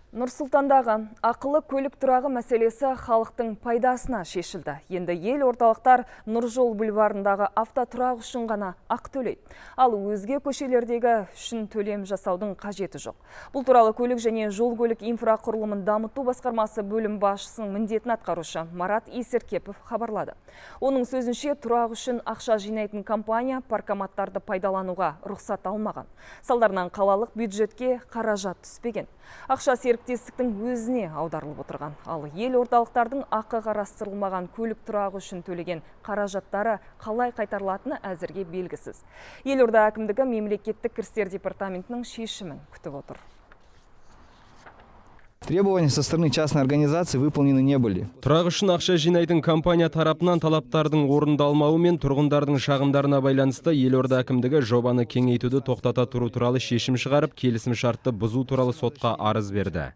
Нұр-Сұлтандағы ақылы көлік тұрағы мәселесі халықтың пайдасына шешілді. Енді ел орталықтар Нұржол бульварындағы автотұрақ үшін ғана ақы төлейді. Ал өзге көшелердегі үшін төлем жасаудың қажеті жоқ. Бұл туралы көлік және жол көлік инфрақұрылымын дамыту басқармасы бөлім басшысының міндетін атқарушы Марат Есеркепов хабарлады. Оның сөзінше, тұрақ үшін ақша жинайтын компания паркоматтарды пайдалануға рұқсат алмаған. Салдарынан қалалық бюджетке қаражат түспеген. Ақша серіктестіктің өзіне аударылып отырған. Ал ел орталықтардың ақы қарастырылмаған көлік тұрағы үшін төлеген қаражаттары қалай қайтарылатыны әзірге белгісіз. Елорда әкімдігі мемлекеттік кірістер департаментінің шешімін күтіп отыр. Требования со стороны частной организации выполнены не были. Тұрақ үшін ақша жинайтын компания тарапынан талаптардың орындалмауы мен тұрғындардың шағымдарына байланысты елорда әкімдігі жобаны кеңейтуді тоқтата тұру туралы шешім шығарып, келісім шартты бұзу туралы сотқа арыз берді.